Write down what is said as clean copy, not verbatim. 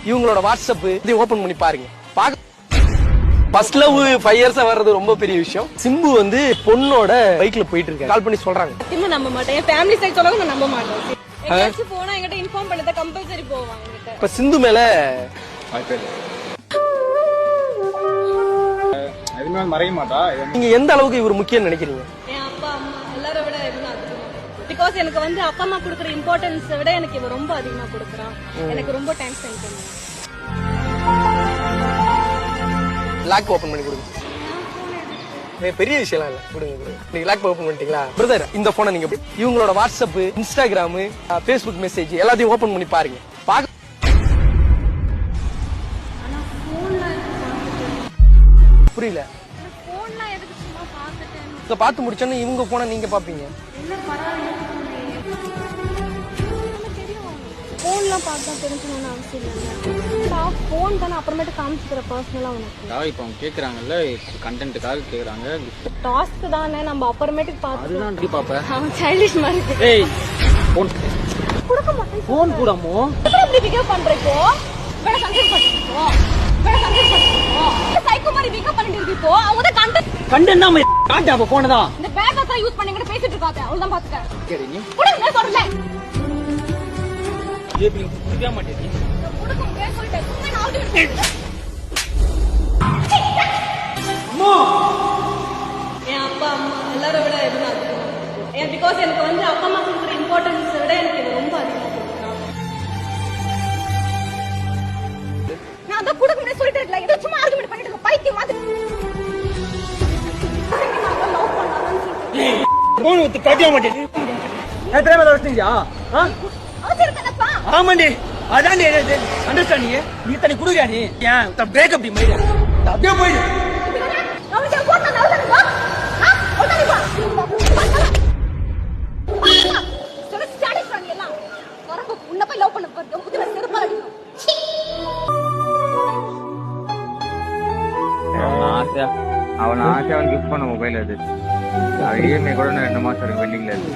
இவங்களோட வாட்ஸ்அப் இதை ஓபன் பண்ணி பாருங்க. ஃபர்ஸ்ட் லவ் 5 இயர்ஸா வர்றது ரொம்ப பெரிய விஷயம். சிம்பு வந்து பொண்ணோட பைக்ல போயிட்டு இருக்காரு. கால் பண்ணி சொல்றாங்க. சத்தியமா நம்ப மாட்டேன். என் ஃபேமிலி சைடு சொல்றாங்க, நம்ப மாட்டேன். எங்கயாச்சும் போனா என்கிட்ட இன்ஃபார்ம் பண்ணத கம்பல்சரி போவாங்க என்கிட்ட. இப்ப சிந்து மேல எதுவுமே மறைய மாட்டா. நீங்க எந்த அளவுக்கு இவர் முக்கியம் நினைக்கிறீங்க? என் அப்பா அம்மா எல்லாரை விட இவங்க அதிகமா. பிகாஸ் எனக்கு வந்து அப்பா அம்மா கொடுக்குற இம்பார்ட்டன்ஸை விட எனக்கு இவன் ரொம்ப அதிகமா கொடுக்குறான். எனக்கு ரொம்ப டைம் ஸ்பெண்ட் பண்ணுவான். லாக் ஓபன் பண்ணி கொடுங்க. பெரிய விஷயம் இல்ல, கொடுங்க. நீங்க லாக் ஓபன் பண்ணிட்டீங்களா பிரதர்? இந்த போனை நீங்க இவங்களோட வாட்ஸ்அப், இன்ஸ்டாகிராம், Facebook மெசேஜ் எல்லாத்தையும் ஓபன் பண்ணி பாருங்க. புரியல. பார்த்து முடிச்சோன்னு இவங்க போன நீங்க பாப்பீங்க. போன்லாம் பார்த்தா தெரிஞ்சுக்கணும்னு அவசியம் இல்லை. போன் தானே அப்புறமேட்டு காமிச்சுக்கிற பர்சனலா உனக்கு. இப்போ அவங்க கேக்குறாங்கல்ல, கண்டென்ட்டுக்காக கேக்குறாங்க. டாஸ்க் தானே, நம்ம அப்புறமேட்டுக்கு பார்த்து. அதுதான் நீ பாப்ப. அவன் சைல்டிஷ் மாதிரி. ஏய் போன் கொடுக்க மாட்டேன். போன் கூடமோ எப்படி பிகேவ் பண்றீங்கோ? வேற சந்தேகம் பண்ணிக்கோ. வேற சந்தேகம் பண்ணிக்கோ. சைக்கோ மாதிரி பிகேவ் பண்ணிட்டு இருக்கீங்கோ. அவங்க கண்டென்ட் நாம காட்ட அப்ப போன் தான். இந்த பேக் தான் யூஸ் பண்ணிக்கிட்டு பேசிட்டு இருக்காத. அவ்வளவுதான் பாத்துக்க. சரி நீ கொடுங்க சொல்றல. ஏபி குடிக்க மாட்டேடி. கொடுக்க முடியாது சொல்லிட்டேன். சும்மா நான் ஆல்ரெடி அம்மா என் அப்பா அம்மா எல்லாரை விட இவங்க அதிகமா. ஏன் பிகாஸ் எனக்கு வந்து அப்பா அம்மா கொடுக்குற இம்பார்ட்டன்ஸை விட எனக்கு இது ரொம்ப அதிகமா கொடுக்குறான். நான் அதான் கொடுக்க முடியாது சொல்லிட்டு இருக்கல. இதை சும்மா ஆர்குமெண்ட் பண்ணிட்டு இருக்க பைத்தியம் மாதிரி. லவ் பண்ணாதன்னு சொல்லிட்டு போன் ஊத்து காட்ட மாட்டேடி. நான் தெரியாம வச்சிட்டியா? அவசிருக்கனப்பா. ஆமாண்டி. அதான் நீ அண்டர்ஸ்டாண்டிங். நீ தனி குடுறியா நீ? ஏன் பிரேக் அப் டி மாதிரி. அப்படியே போயிடு. அவனுக்கு போட்டா நவுதனு வா. ஓடனி வா. சொல்ல ஸ்டார்ட் பண்ணி எல்லாம். வரப்ப உன்ன போய் லவ் பண்ண போறது. முதுல செருப்பால அடிக்கும். அவன் ஆசை அவன் கிஃப்ட் பண்ண மொபைல் அது. அது இஎம்ஐ கூட 2 மாசம் இருக்கு வெண்டிங்ல இருக்கு.